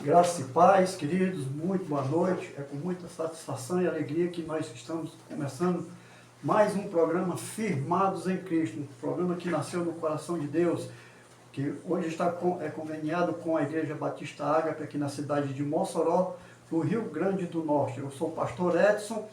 Graça e paz, queridos, muito boa noite. É com muita satisfação e alegria que nós estamos começando mais um programa Firmados em Cristo, um programa que nasceu no coração de Deus, que hoje está conveniado com a Igreja Batista Ágape aqui na cidade de Mossoró, no Rio Grande do Norte. Eu sou o pastor Edson,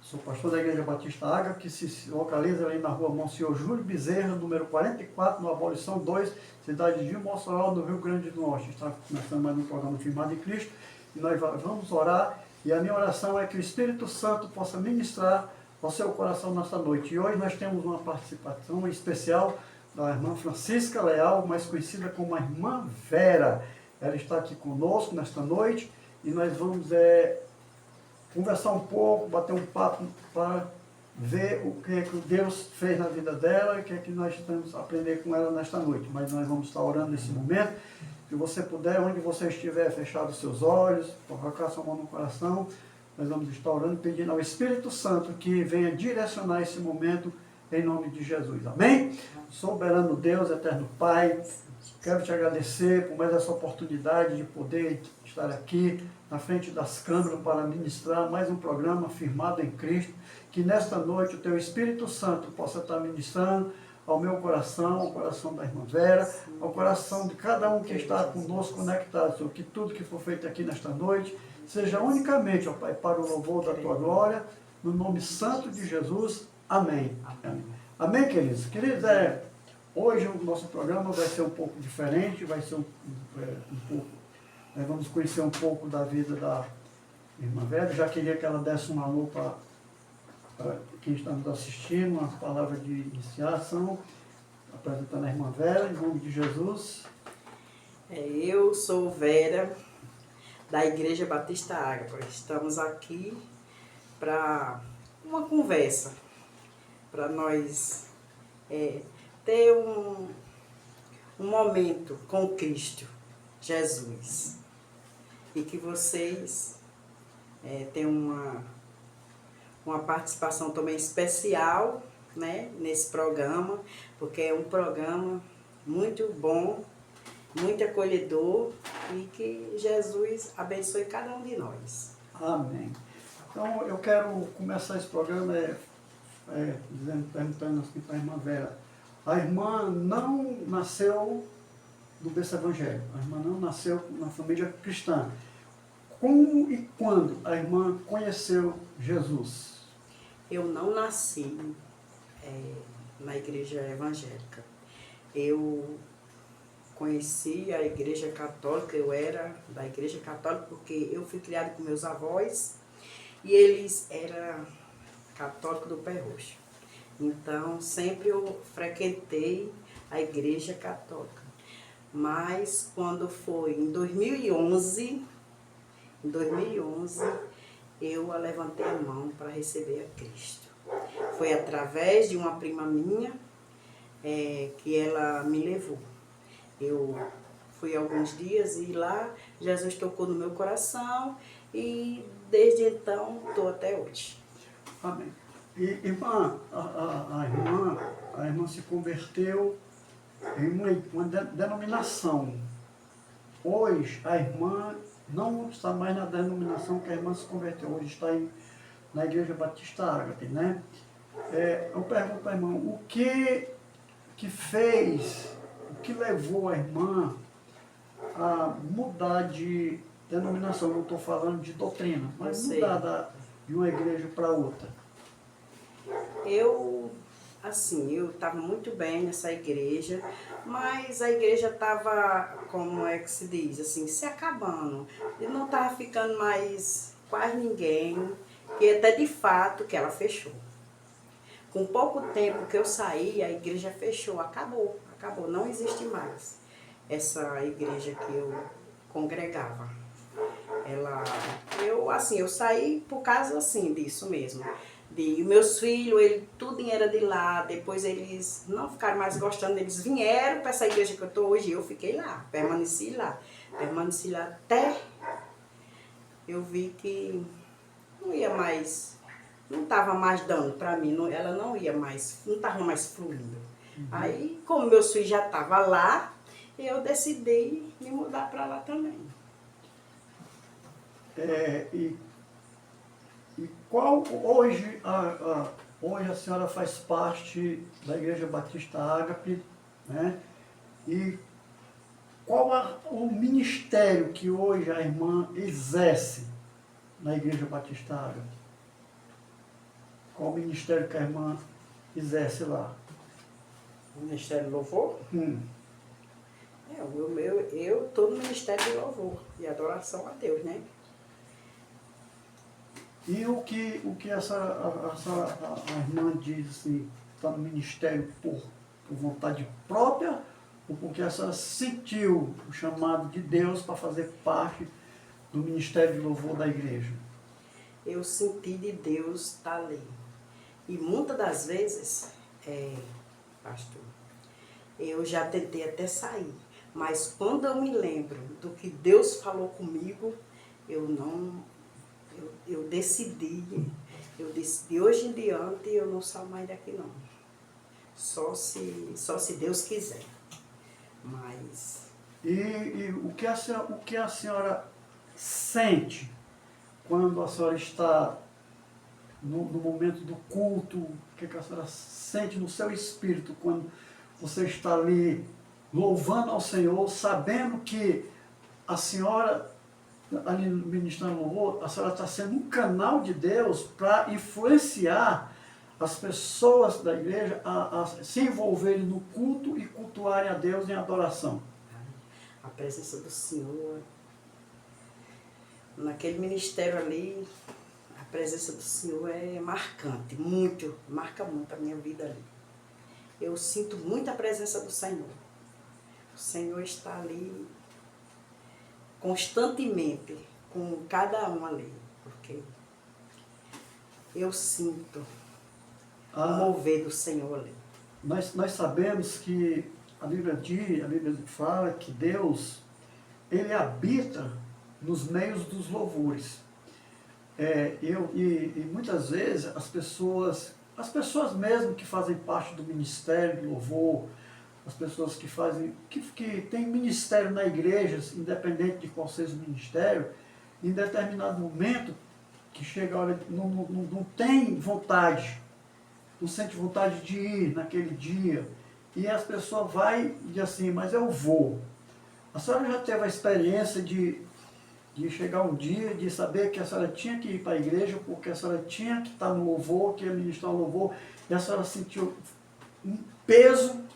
sou pastor da Igreja Batista Ágape, que se localiza ali na rua Monsenhor Júlio Bezerra, número 44, no Abolição 2, cidade de Mossoró, no Rio Grande do Norte. Está começando mais um programa Firmado em Cristo, e nós vamos orar, e a minha oração é que o Espírito Santo possa ministrar ao seu coração nesta noite. E hoje nós temos uma participação especial da irmã Francisca Leal, mais conhecida como a irmã Vera. Ela está aqui conosco nesta noite, e nós vamos conversar um pouco, bater um papo para ver o que é que Deus fez na vida dela e o que é que nós temos a aprender com ela nesta noite. Mas nós vamos estar orando nesse momento. Se você puder, onde você estiver, fechar os seus olhos, colocar sua mão no coração, nós vamos estar orando, pedindo ao Espírito Santo que venha direcionar esse momento em nome de Jesus. Amém? Soberano Deus, eterno Pai, quero te agradecer por mais essa oportunidade de poder estar aqui na frente das câmeras para ministrar mais um programa Firmado em Cristo, que nesta noite o teu Espírito Santo possa estar ministrando ao meu coração, ao coração da irmã Vera, ao coração de cada um que está conosco conectado, Senhor, que tudo que for feito aqui nesta noite seja unicamente, ó Pai, para o louvor da tua glória, no nome santo de Jesus. Amém. Amém, amém, queridos? Queridos, hoje o nosso programa vai ser um pouco diferente, vai ser um pouco, vamos conhecer um pouco da vida da irmã Vera. Já queria que ela desse um alô para quem está nos assistindo, uma palavra de iniciação, apresentando a irmã Vera, em nome de Jesus. Eu sou Vera, da Igreja Batista Ágape. Estamos aqui para uma conversa, para nós ter um momento com Cristo Jesus, e que vocês tenham uma participação também especial, né, nesse programa, porque é um programa muito bom, muito acolhedor, e que Jesus abençoe cada um de nós. Amém. Então eu quero começar esse programa perguntando assim para a irmã Vera. A irmã não nasceu do berço evangélico, a irmã não nasceu na família cristã. Como e quando a irmã conheceu Jesus? Eu não nasci na igreja evangélica. Eu conheci a igreja católica, eu era da igreja católica porque eu fui criada com meus avós e eles eram católicos do Pé Roxo. Então, sempre eu frequentei a igreja católica. Mas quando foi em 2011, eu levantei a mão para receber a Cristo. Foi através de uma prima minha que ela me levou. Eu fui alguns dias e lá Jesus tocou no meu coração e desde então estou até hoje. Amém. E, irmã, a irmã se converteu em uma denominação. Hoje a irmã não está mais na denominação que a irmã se converteu, hoje está na Igreja Batista Ágape, né? Eu pergunto para a irmã, o que fez, o que levou a irmã a mudar de denominação? Não estou falando de doutrina, mas mudar de uma igreja para outra. Eu estava muito bem nessa igreja, mas a igreja estava, como é que se diz, assim, se acabando. E não estava ficando mais quase ninguém, e até de fato que ela fechou. Com pouco tempo que eu saí, a igreja fechou, acabou, não existe mais essa igreja que eu congregava. Eu saí por causa assim disso mesmo. Meus filhos, tudo era de lá, depois eles não ficaram mais gostando, eles vieram para essa igreja que eu estou hoje, eu fiquei lá, permaneci lá até eu vi que não ia mais, não estava mais dando para mim, ela não estava mais fluindo. Aí, como meus filhos já estavam lá, eu decidi me mudar para lá também. E qual hoje hoje a senhora faz parte da Igreja Batista Ágape, né? E qual o ministério que hoje a irmã exerce na Igreja Batista Ágape? Qual o ministério que a irmã exerce lá? O Ministério do Louvor? Hum. Eu estou no Ministério de Louvor e Adoração a Deus, né? E o que a irmã diz assim, está no ministério por vontade própria, ou porque a senhora sentiu o chamado de Deus para fazer parte do ministério de louvor da igreja? Eu senti de Deus estar ali. E muitas das vezes, pastor, eu já tentei até sair. Mas quando eu me lembro do que Deus falou comigo, eu decidi hoje em diante eu não saio mais daqui não. Só se Deus quiser. Mas... E o que a senhora sente quando a senhora está no momento do culto? O que a senhora sente no seu espírito quando você está ali louvando ao Senhor, sabendo que a senhora, ali ministrando louvor, a senhora está sendo um canal de Deus para influenciar as pessoas da igreja a se envolverem no culto e cultuarem a Deus em adoração? A presença do Senhor, naquele ministério ali, a presença do Senhor é marcante, marca muito a minha vida ali. Eu sinto muito a presença do Senhor. O Senhor está ali constantemente com cada um ali, porque eu sinto o mover do Senhor ali. Nós sabemos que a Bíblia fala que Deus, Ele habita nos meios dos louvores. E muitas vezes as pessoas mesmo que fazem parte do ministério de louvor, as pessoas que têm ministério na igreja, independente de qual seja o ministério, em determinado momento, que chega a hora, não tem vontade, não sente vontade de ir naquele dia, e as pessoas vai e diz assim, mas eu vou. A senhora já teve a experiência de chegar um dia, de saber que a senhora tinha que ir para a igreja, porque a senhora tinha que estar no louvor, que ia ministrar o louvor, e a senhora sentiu um peso,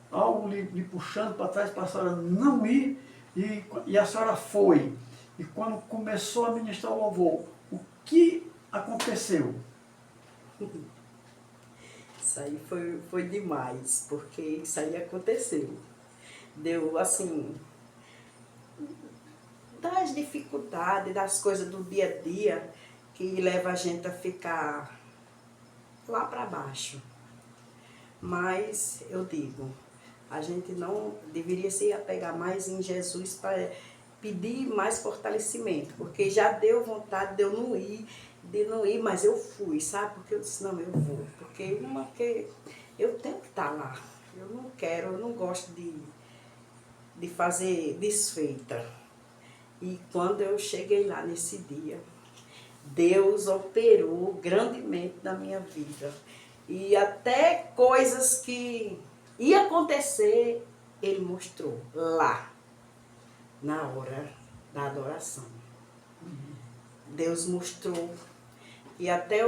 algo lhe puxando para trás para a senhora não ir, e a senhora foi. E quando começou a ministrar o louvor, o que aconteceu? Isso aí foi demais, porque isso aí aconteceu. Deu assim, das dificuldades, das coisas do dia a dia, que leva a gente a ficar lá para baixo. Mas eu digo, a gente não deveria se apegar mais em Jesus para pedir mais fortalecimento, porque já deu vontade de eu não ir, mas eu fui, sabe? Porque eu disse, não, eu vou, porque eu tenho que estar lá. Eu não gosto de fazer desfeita. E quando eu cheguei lá nesse dia, Deus operou grandemente na minha vida. E até coisas que ia acontecer, Ele mostrou lá, na hora da adoração. Deus mostrou. E até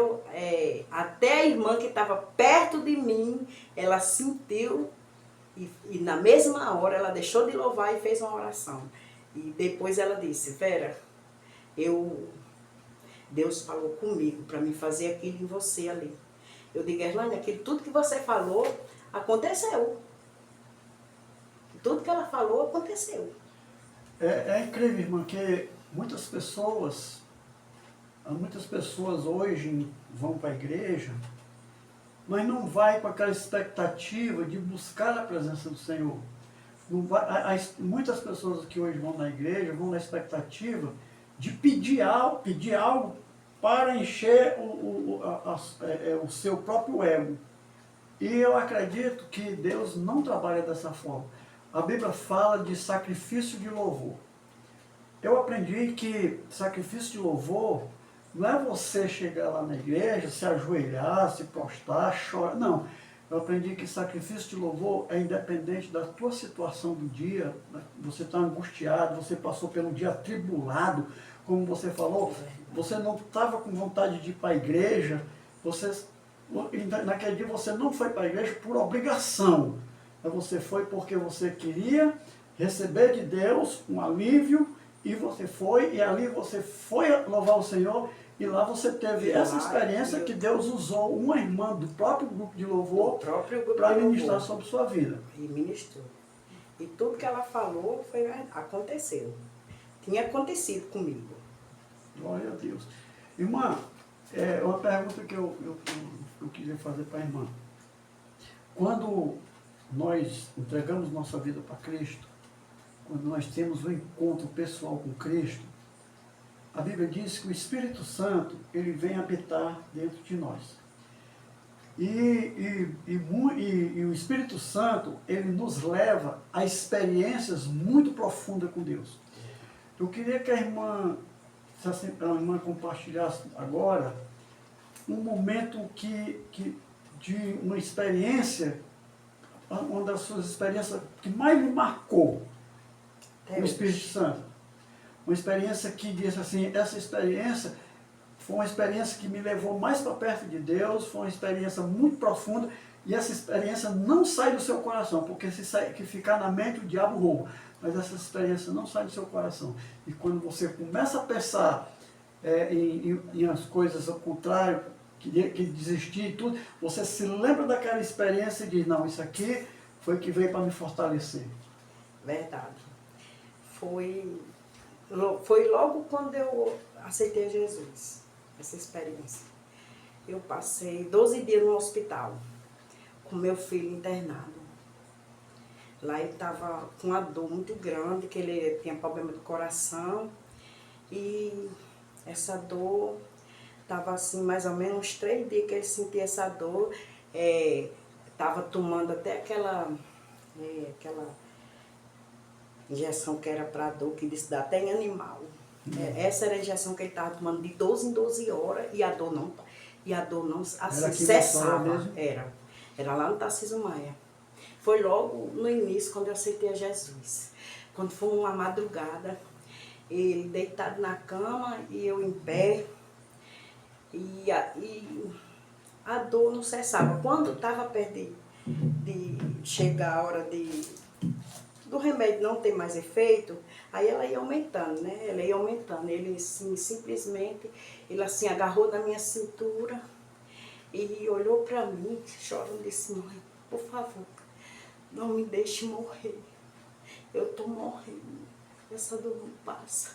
a irmã que estava perto de mim, ela sentiu, e na mesma hora ela deixou de louvar e fez uma oração. E depois ela disse, Vera, Deus falou comigo para me fazer aquilo em você ali. Eu digo, Erlane, tudo que você falou, aconteceu. Tudo que ela falou, aconteceu. É incrível, irmã, que muitas pessoas hoje vão para a igreja, mas não vai com aquela expectativa de buscar a presença do Senhor. Não vai, muitas pessoas que hoje vão na igreja vão na expectativa de pedir algo para encher o seu próprio ego. E eu acredito que Deus não trabalha dessa forma. A Bíblia fala de sacrifício de louvor. eu aprendi que sacrifício de louvor não é você chegar lá na igreja, se ajoelhar, se prostrar, chorar. Não. Eu aprendi que sacrifício de louvor é independente da tua situação do dia. Você está angustiado, você passou pelo dia atribulado, como você falou, você não estava com vontade de ir para a igreja, naquele dia você não foi para a igreja por obrigação. Você foi porque você queria receber de Deus um alívio, e você foi, e ali você foi louvar o Senhor, e lá você teve essa experiência que Deus usou uma irmã do próprio grupo de louvor para ministrar sobre sua vida. E ministrou. E tudo que ela falou aconteceu. Tinha acontecido comigo. Glória a Deus. Irmã, uma pergunta que eu queria fazer para a irmã. Quando nós entregamos nossa vida para Cristo, quando nós temos um encontro pessoal com Cristo, a Bíblia diz que o Espírito Santo, ele vem habitar dentro de nós. E o Espírito Santo, ele nos leva a experiências muito profundas com Deus. Eu queria que a irmã compartilhasse agora um momento de uma experiência, uma das suas experiências que mais lhe marcou o Espírito Santo. Uma experiência que diz assim, essa experiência foi uma experiência que me levou mais para perto de Deus, foi uma experiência muito profunda, e essa experiência não sai do seu coração, porque se ficar na mente o diabo rouba, mas essa experiência não sai do seu coração. E quando você começa a pensar em as coisas ao contrário, que desistir e tudo, você se lembra daquela experiência e diz, não, isso aqui foi que veio para me fortalecer. Verdade. Foi logo quando eu aceitei Jesus, essa experiência. Eu passei 12 dias no hospital, com meu filho internado. Lá ele estava com uma dor muito grande, que ele tinha problema do coração. E essa dor estava assim, mais ou menos uns 3 dias que ele sentia essa dor. Estava tomando até aquela injeção que era para dor, que disse dá até em animal. Essa era a injeção que ele estava tomando de 12 em 12 horas e a dor não assim, cessava. Era lá no Tarcísio Maia. Foi logo no início, quando eu aceitei a Jesus. Quando foi uma madrugada, ele deitado na cama e eu em pé. E a dor não cessava. Quando estava perto de chegar a hora do remédio não ter mais efeito, aí ela ia aumentando, né? Ela ia aumentando. Ele assim, simplesmente, ele assim agarrou na minha cintura e olhou para mim, chorando, e disse, mãe, por favor, não me deixe morrer. Eu estou morrendo. Essa dor não passa.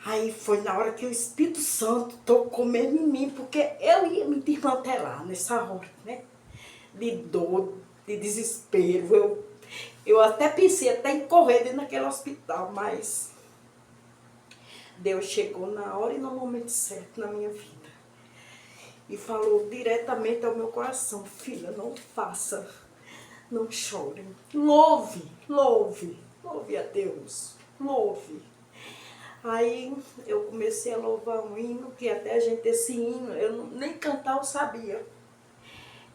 Aí foi na hora que o Espírito Santo tocou mesmo em mim, porque eu ia me desmantelar nessa hora, né? De dor, de desespero. Eu até pensei até em correr dentro daquele hospital, mas Deus chegou na hora e no momento certo na minha vida. E falou diretamente ao meu coração, filha, não faça, não chore, louve a Deus, louve. Aí eu comecei a louvar um hino, que até a gente, esse hino, eu nem cantar eu sabia.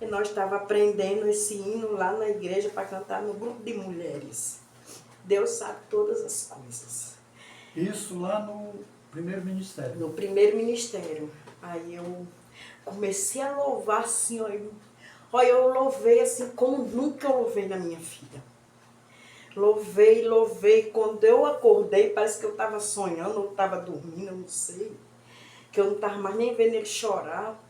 E nós estávamos aprendendo esse hino lá na igreja para cantar no grupo de mulheres. Deus sabe todas as coisas. Isso lá no primeiro ministério? No primeiro ministério. Aí eu comecei a louvar assim, olha, eu louvei assim como nunca eu louvei na minha vida. Louvei. Quando eu acordei, parece que eu estava sonhando, ou estava dormindo, eu não sei. Que eu não estava mais nem vendo ele chorar.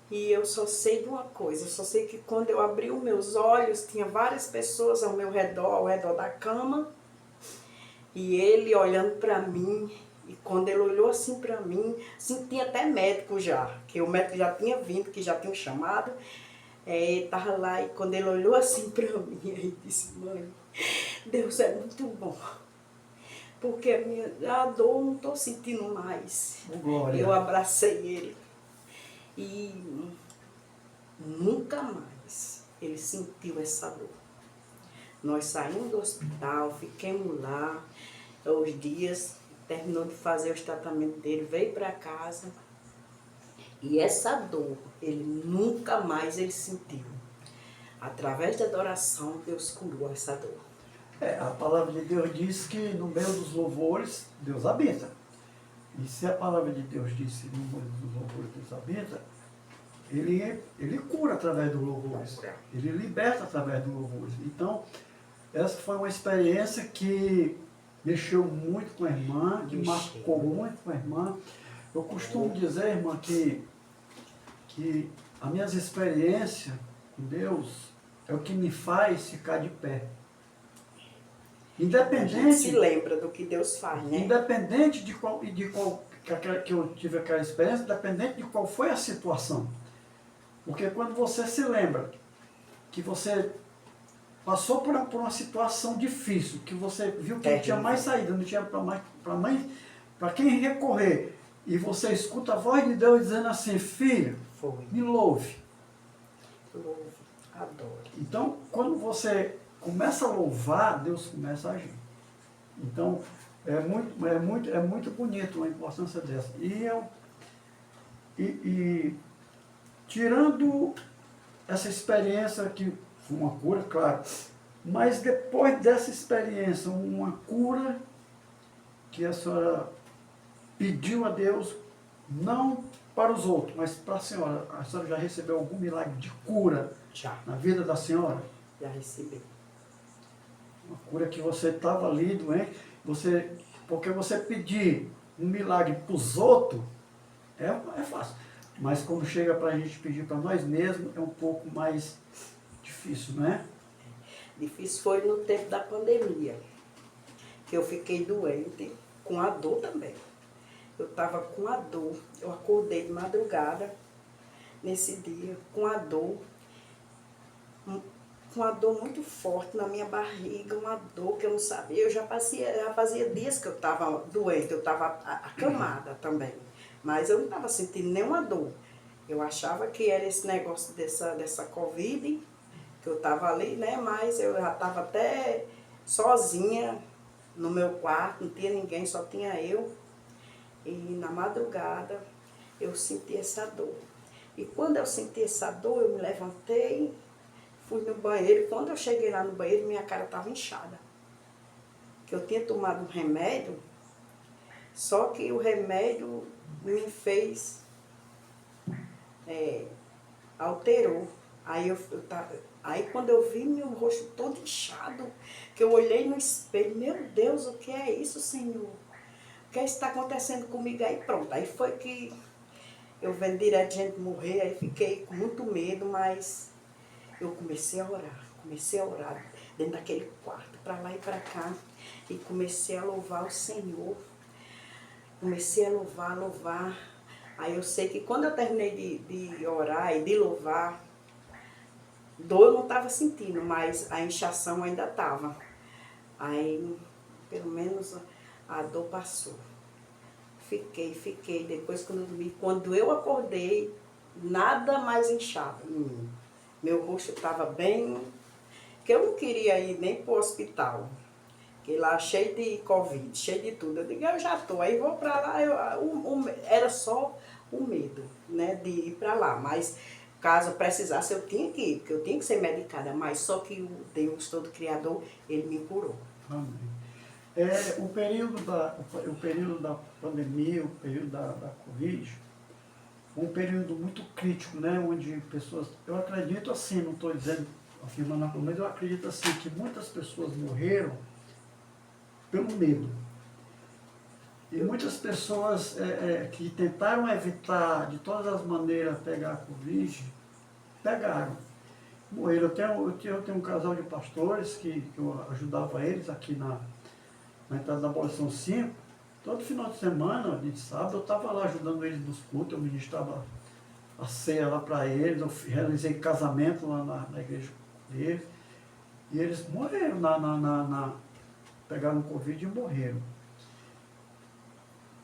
E eu só sei de uma coisa, eu só sei que quando eu abri os meus olhos, tinha várias pessoas ao meu redor, ao redor da cama. E ele olhando para mim, e quando ele olhou assim para mim, assim, tinha até médico já, que o médico já tinha vindo, que já tinha chamado. Ele estava lá, e quando ele olhou assim para mim, ele disse, mãe, Deus é muito bom. Porque a dor eu não estou sentindo mais. Glória. Eu abracei ele. E nunca mais ele sentiu essa dor. Nós saímos do hospital, fiquemos lá. os dias, terminou de fazer o tratamento dele, veio para casa e essa dor, ele nunca mais ele sentiu. Através da adoração, Deus curou essa dor. A palavra de Deus diz que no meio dos louvores, Deus habita. E se a palavra de Deus diz que no meio dos louvores Deus habita, ele cura através dos louvores. Ele liberta através dos louvores. Então, essa foi uma experiência que mexeu muito com a irmã, que marcou muito com a irmã. Eu costumo dizer, irmã, que as minhas experiências com Deus é o que me faz ficar de pé. Independente, a gente se lembra do que Deus faz, né? Independente de qual que eu tive aquela experiência, independente de qual foi a situação. Porque quando você se lembra que você passou por uma situação difícil, que você viu que não tinha mais saída, não tinha para quem recorrer, e você escuta a voz de Deus dizendo assim, filho, me louve. Louve, adore. Então, quando você começa a louvar, Deus começa a agir. Então, é muito bonito a importância dessa. E tirando essa experiência que foi uma cura, claro, mas depois dessa experiência, uma cura que a senhora pediu a Deus, não para os outros, mas para a senhora já recebeu algum milagre de cura na vida da senhora? Já recebi. Uma cura que você estava ali doente, porque você pedir um milagre para os outros é fácil. Mas quando chega para a gente pedir para nós mesmos, é um pouco mais difícil, não é? Difícil foi no tempo da pandemia, que eu fiquei doente, com a dor também. Eu estava com a dor, eu acordei de madrugada, nesse dia, com a dor muito forte na minha barriga, uma dor que eu não sabia. Já fazia dias que eu estava doente, eu estava acamada também. Mas eu não estava sentindo nenhuma dor. Eu achava que era esse negócio dessa Covid, que eu estava ali, né? Mas eu já estava até sozinha no meu quarto, não tinha ninguém, só tinha eu. E na madrugada eu senti essa dor. E quando eu senti essa dor, eu me levantei, fui no banheiro. Quando eu cheguei lá no banheiro, minha cara estava inchada. Que eu tinha tomado um remédio, só que o remédio me fez, alterou. Aí quando eu vi meu rosto todo inchado, que eu olhei no espelho, meu Deus, o que é isso, Senhor? O que está acontecendo comigo? Aí pronto, aí foi que eu vendo direto gente morrer, aí fiquei com muito medo, mas eu comecei a orar dentro daquele quarto, para lá e para cá, e comecei a louvar o Senhor. Comecei a louvar. Aí eu sei que quando eu terminei de orar e de louvar, dor eu não estava sentindo, mas a inchação ainda estava. Aí, pelo menos, a dor passou. Fiquei. Depois, quando eu acordei, nada mais inchava em mim. Meu rosto estava bem, que eu não queria ir nem para o hospital. Que lá cheio de Covid, cheio de tudo. Eu digo, eu já estou, aí vou para lá. Era só o medo, né, de ir para lá. Mas caso eu precisasse, eu tinha que ir, porque eu tinha que ser medicada. Mas só que o Deus todo Criador, Ele me curou. Amém. O período da pandemia, o período da Covid, foi um período muito crítico, né, onde pessoas, eu acredito assim, não estou dizendo, afirmando nada, mas eu acredito assim, que muitas pessoas morreram pelo medo. E muitas pessoas que tentaram evitar de todas as maneiras pegar a Covid, pegaram. Morreram. Eu tenho um casal de pastores que eu ajudava eles aqui na entrada da Abolição 5. Todo final de semana, de sábado, eu estava lá ajudando eles nos cultos, eu ministrava a ceia lá para eles, eu realizei casamento lá na igreja deles. E eles morreram, pegaram Covid e morreram.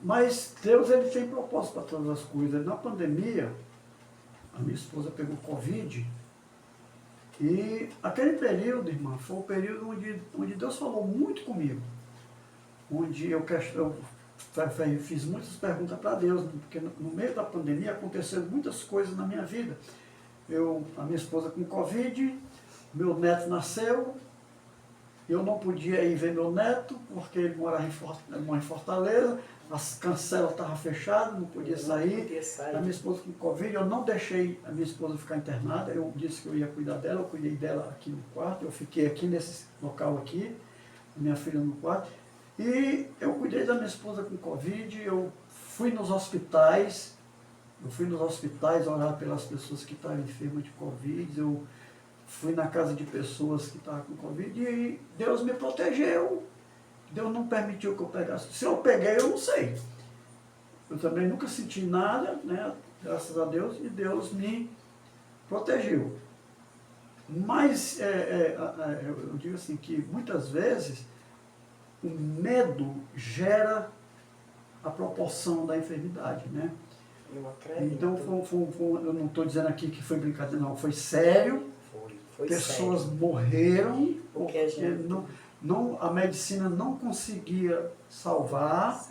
Mas Deus, Ele tem propósito para todas as coisas. Na pandemia, a minha esposa pegou Covid, e aquele período, irmã, foi o período onde Deus falou muito comigo. onde eu fiz muitas perguntas para Deus, porque no meio da pandemia aconteceram muitas coisas na minha vida. A minha esposa com Covid, meu neto nasceu, eu não podia ir ver meu neto, porque ele mora em Fortaleza, as cancelas estavam fechadas, não podia sair. A minha esposa com Covid, eu não deixei a minha esposa ficar internada, eu disse que eu ia cuidar dela, eu cuidei dela aqui no quarto, eu fiquei aqui nesse local aqui, minha filha no quarto, e eu cuidei da minha esposa com Covid, eu fui nos hospitais orar pelas pessoas que estavam enfermas de Covid, eu fui na casa de pessoas que estavam com Covid e Deus me protegeu. Deus não permitiu que eu pegasse. Se eu peguei, eu não sei. Eu também nunca senti nada, né? Graças a Deus, e Deus me protegeu. Mas eu digo assim que muitas vezes o medo gera a proporção da enfermidade, né? Eu acredito. Então, eu não estou dizendo aqui que foi brincadeira, não. Foi sério. Foi Pessoas sério. Morreram Porque a gente... a medicina não conseguia salvar.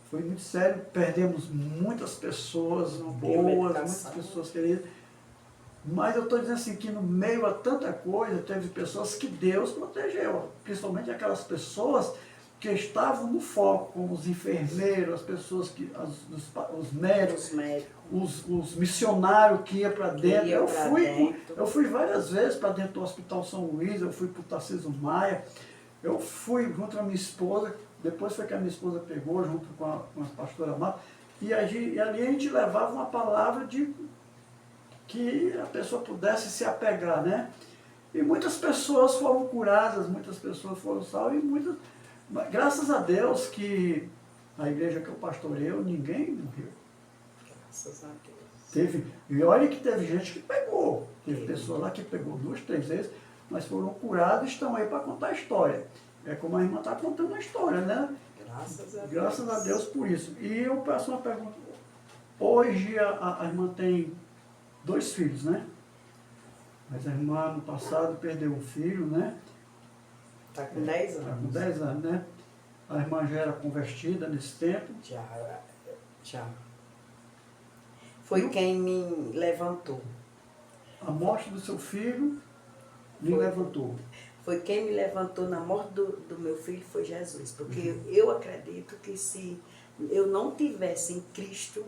Foi muito sério. Perdemos muitas pessoas boas, muitas pessoas queridas. Mas eu estou dizendo assim que no meio a tanta coisa, teve pessoas que Deus protegeu. Principalmente aquelas pessoas que estavam no foco, como os enfermeiros, as pessoas os médicos, os missionários que iam para dentro. Eu fui várias vezes para dentro do Hospital São Luís, eu fui para o Tarcísio Maia, eu fui junto com a minha esposa, depois foi que a minha esposa pegou, junto com a pastora Marta, e ali a gente levava uma palavra de que a pessoa pudesse se apegar, né? E muitas pessoas foram curadas, muitas pessoas foram salvas, graças a Deus que na igreja que eu pastoreio, ninguém morreu. Graças a Deus. E olha que teve gente que pegou. Teve pessoas lá que pegou 2, 3 vezes, mas foram curados e estão aí para contar a história. É como a irmã está contando a história, né? Graças a Deus por isso. E eu peço uma pergunta. Hoje a irmã tem 2 filhos, né? Mas a irmã no passado perdeu um filho, né? Está com 10 anos. Está com 10 anos, né? A irmã já era convertida nesse tempo. Já. Foi quem me levantou. A morte do seu filho me levantou. Foi quem me levantou na morte do meu filho, foi Jesus. Porque eu acredito que se eu não tivesse em Cristo,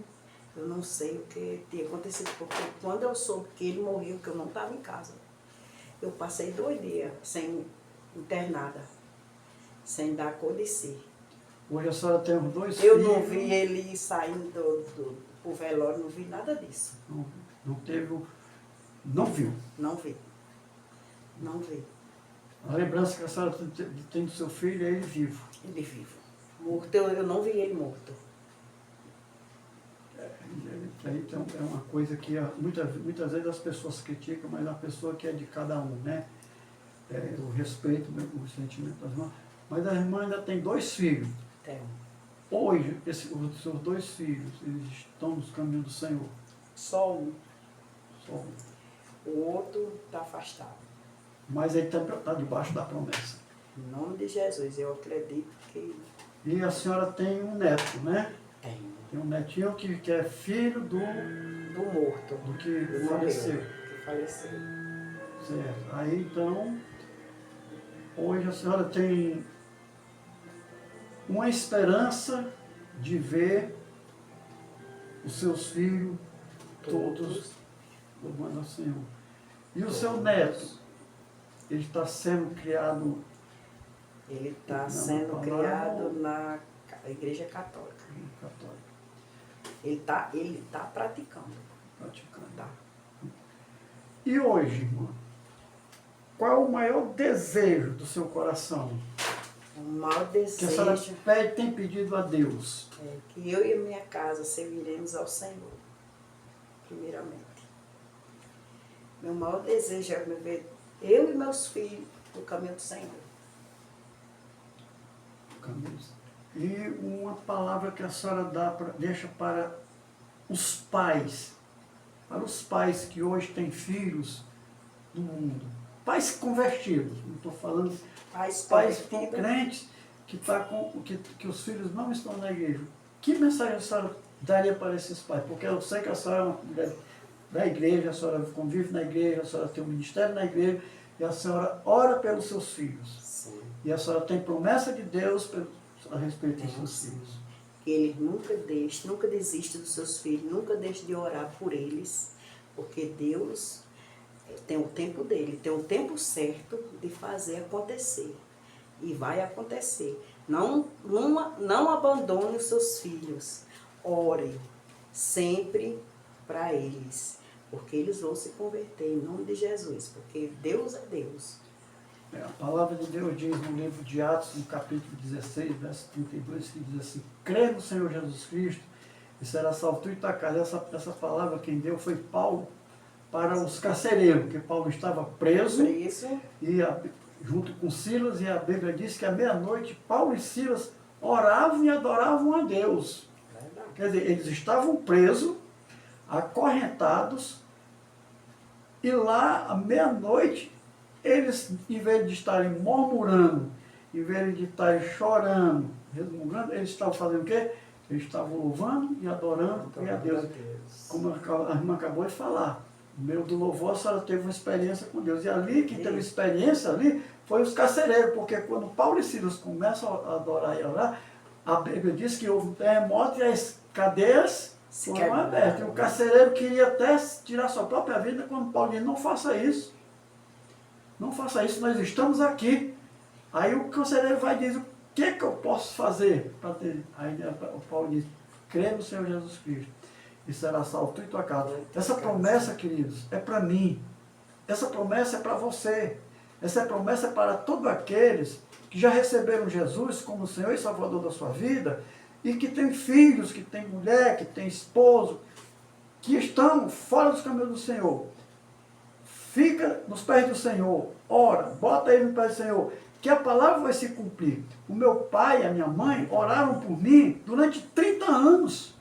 eu não sei o que tinha acontecido. Porque quando eu soube que ele morreu, que eu não estava em casa, eu passei 2 dias internada, sem dar cor de si. Hoje a senhora tem os 2 Eu filhos. não vi ele saindo do velório, não vi nada disso. Não teve, não viu. Não vi. Não vi. A lembrança que a senhora tem do seu filho é ele vivo. Ele vivo. Morto, eu não vi ele morto. Aí é uma coisa que muitas vezes as pessoas criticam, mas a pessoa que é de cada um, né? Eu respeito o sentimento das irmãs. Mas a irmã ainda tem 2 filhos. Tem. Hoje, os seus 2 filhos, eles estão nos caminhos do Senhor. Só um. Só um. O outro está afastado. Mas ele está debaixo da promessa. Em nome de Jesus, eu acredito que... E a senhora tem um neto, né? Tem. Tem um netinho que é filho do morto. Do que faleceu. Que faleceu. Certo. Aí então, hoje a senhora tem uma esperança de ver os seus filhos todos louvando ao Senhor. E o seu neto, ele está sendo criado... Ele está sendo criado na Igreja Católica. Ele tá praticando. Tá. E hoje, irmã, qual é o maior desejo do seu coração? O maior desejo que a senhora tem pedido a Deus? É que eu e a minha casa serviremos ao Senhor, primeiramente. Meu maior desejo é ver eu e meus filhos no caminho do Senhor. E uma palavra que a senhora deixa para os pais que hoje têm filhos no mundo, pais convertidos, não estou falando pais que estão crentes, que os filhos não estão na igreja, que mensagem a senhora daria para esses pais? Porque eu sei que a senhora é uma mulher da igreja, a senhora convive na igreja, a senhora tem um ministério na igreja, e a senhora ora pelos seus filhos. Sim. E a senhora tem promessa de Deus a respeito dos seus Sim. filhos. Que eles nunca desistam dos seus filhos, nunca deixe de orar por eles, porque Deus tem o tempo dele, tem o tempo certo de fazer acontecer. E vai acontecer. Não abandone os seus filhos. Ore sempre para eles, porque eles vão se converter em nome de Jesus, porque Deus é Deus. A palavra de Deus diz no livro de Atos, no capítulo 16, verso 32, que diz assim: crê no Senhor Jesus Cristo e será salvo tu e tua casa. Essa palavra quem deu foi Paulo para os carcereiros, porque Paulo estava preso e junto com Silas, e a Bíblia diz que à meia-noite Paulo e Silas oravam e adoravam a Deus. Quer dizer, eles estavam presos, acorrentados, e lá à meia-noite eles, em vez de estarem murmurando, em vez de estarem chorando, resmungando, eles estavam fazendo o quê? Eles estavam louvando e adorando a Deus. Como a irmã acabou de falar, no meio do louvor a senhora teve uma experiência com Deus. E ali, quem teve experiência ali, foi os carcereiros, porque quando Paulo e Silas começam a adorar e orar, a Bíblia diz que houve um terremoto e as cadeias foram abertas. E o carcereiro queria até tirar sua própria vida quando Paulo disse: não faça isso. Não faça isso, nós estamos aqui. Aí o carcereiro vai dizer: o que eu posso fazer para ter? Aí o Paulo diz: crê no Senhor Jesus Cristo e será salvo tu e tua casa. Essa promessa, queridos, é para mim. Essa promessa é para você. Essa promessa é para todos aqueles que já receberam Jesus como Senhor e Salvador da sua vida e que têm filhos, que têm mulher, que têm esposo, que estão fora dos caminhos do Senhor. Fica nos pés do Senhor, ora, bota ele nos pés do Senhor, que a palavra vai se cumprir. O meu pai e a minha mãe oraram por mim durante 30 anos.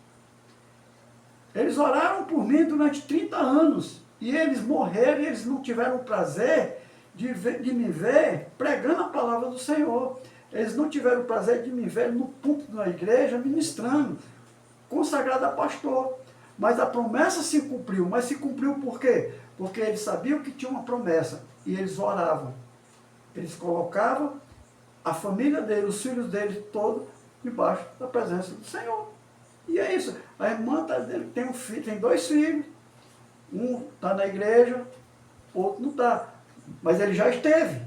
Eles oraram por mim durante 30 anos. E eles morreram e eles não tiveram o prazer de me ver pregando a palavra do Senhor. Eles não tiveram o prazer de me ver no púlpito da igreja ministrando, consagrado a pastor. Mas a promessa se cumpriu. Mas se cumpriu por quê? Porque eles sabiam que tinha uma promessa e eles oravam. Eles colocavam a família dele, os filhos dele, todos debaixo da presença do Senhor. E é isso. A irmã dele tem um filho, tem 2 filhos. Um está na igreja, outro não está. Mas ele já esteve,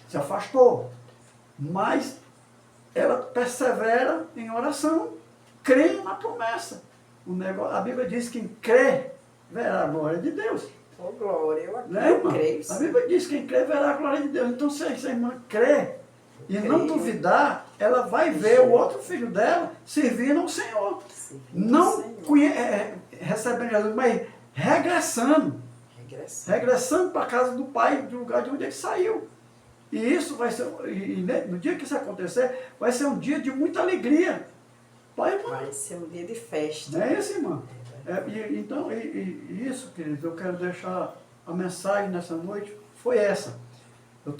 se afastou. Mas ela persevera em oração, crê na promessa. A Bíblia diz que quem crê verá a glória de Deus. Oh, glória, eu creio. A Bíblia diz que quem crê verá a glória de Deus. Então, se a irmã crê e não duvidar, ela vai ver o outro filho dela servindo ao Senhor. Não recebendo Jesus, mas regressando para a casa do pai, do lugar de onde ele saiu. E isso vai ser, no dia que isso acontecer, vai ser um dia de muita alegria. Vai ser um dia de festa. Não é isso, irmã? Então, isso, queridos, eu quero deixar a mensagem nessa noite, foi essa. Eu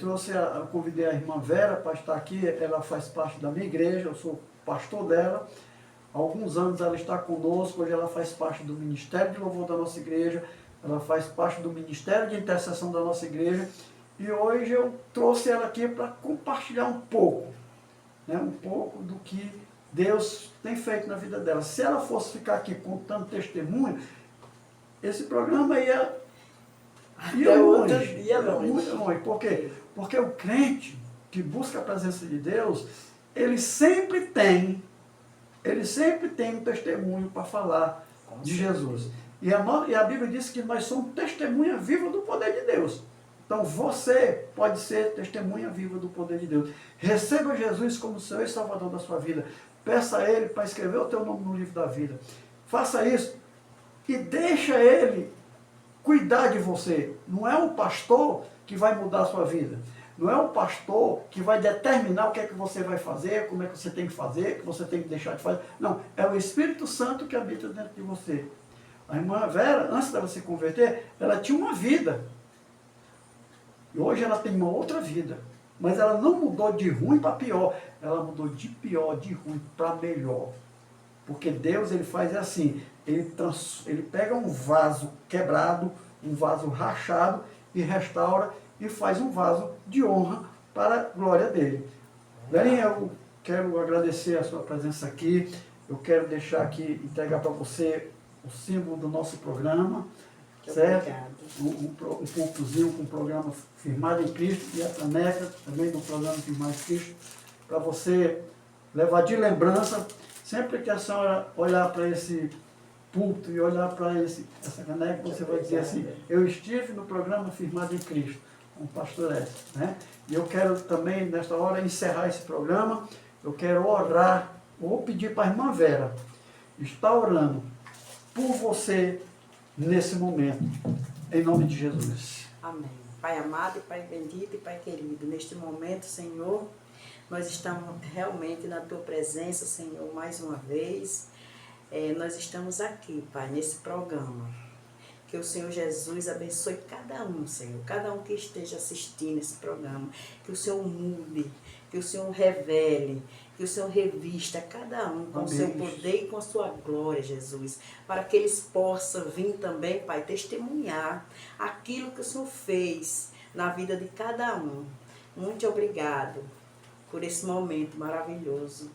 convidei a irmã Vera para estar aqui, ela faz parte da minha igreja, eu sou pastor dela. Há alguns anos ela está conosco, hoje ela faz parte do Ministério de Louvor da nossa igreja, ela faz parte do Ministério de Intercessão da nossa igreja, e hoje eu trouxe ela aqui para compartilhar um pouco do que Deus tem feito na vida dela. Se ela fosse ficar aqui contando testemunho, esse programa ia muito longe. Por quê? Porque o crente que busca a presença de Deus, ele sempre tem um testemunho para falar de Jesus. E a Bíblia diz que nós somos testemunha viva do poder de Deus. Então você pode ser testemunha viva do poder de Deus. Receba Jesus como Senhor e Salvador da sua vida. Peça a Ele para escrever o teu nome no livro da vida. Faça isso e deixa Ele cuidar de você. Não é um pastor que vai mudar a sua vida. Não é um pastor que vai determinar o que é que você vai fazer, como é que você tem que fazer, o que você tem que deixar de fazer. Não, é o Espírito Santo que habita dentro de você. A irmã Vera, antes dela se converter, ela tinha uma vida. E hoje ela tem uma outra vida. Mas ela não mudou de ruim para pior, ela mudou de pior, de ruim para melhor. Porque Deus, ele faz assim, ele pega um vaso quebrado, um vaso rachado e restaura e faz um vaso de honra para a glória dele. Velhinha, eu quero agradecer a sua presença aqui, eu quero deixar aqui, entregar para você o símbolo do nosso programa, certo? Um pulpozinho com o programa Firmado em Cristo e a caneca também do programa Firmado em Cristo, para você levar de lembrança, sempre que a senhora olhar para esse púlpito e olhar para essa caneca, você vai dizer assim, eu estive no programa Firmado em Cristo, com o pastor Edson, né? E eu quero também, nesta hora, encerrar esse programa, eu quero orar, vou pedir para a irmã Vera, estar orando por você nesse momento, em nome de Jesus. Amém. Pai amado, Pai bendito e Pai querido, neste momento, Senhor, nós estamos realmente na Tua presença, Senhor, mais uma vez. Nós estamos aqui, Pai, nesse programa. Que o Senhor Jesus abençoe cada um, Senhor, cada um que esteja assistindo esse programa. Que o Senhor mude, que o Senhor revele, que o Senhor revista cada um com o seu poder e com a sua glória, Jesus. Para que eles possam vir também, Pai, testemunhar aquilo que o Senhor fez na vida de cada um. Muito obrigado por esse momento maravilhoso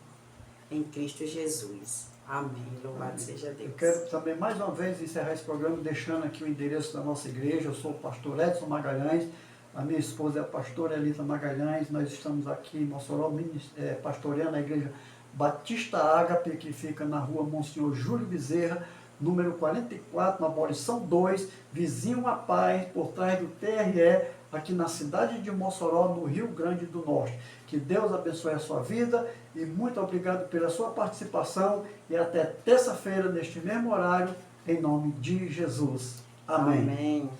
em Cristo Jesus. Amém. Louvado seja Deus. Eu quero também mais uma vez encerrar esse programa deixando aqui o endereço da nossa igreja. Eu sou o pastor Edson Magalhães, a minha esposa é a pastora Elisa Magalhães. Nós estamos aqui em Mossoró, pastoreando a igreja Batista Ágape, que fica na rua Monsenhor Júlio Bezerra, número 44, na Abolição 2, vizinho à Paz, por trás do TRE, aqui na cidade de Mossoró, no Rio Grande do Norte. Que Deus abençoe a sua vida e muito obrigado pela sua participação e até terça-feira, neste mesmo horário, em nome de Jesus. Amém. Amém.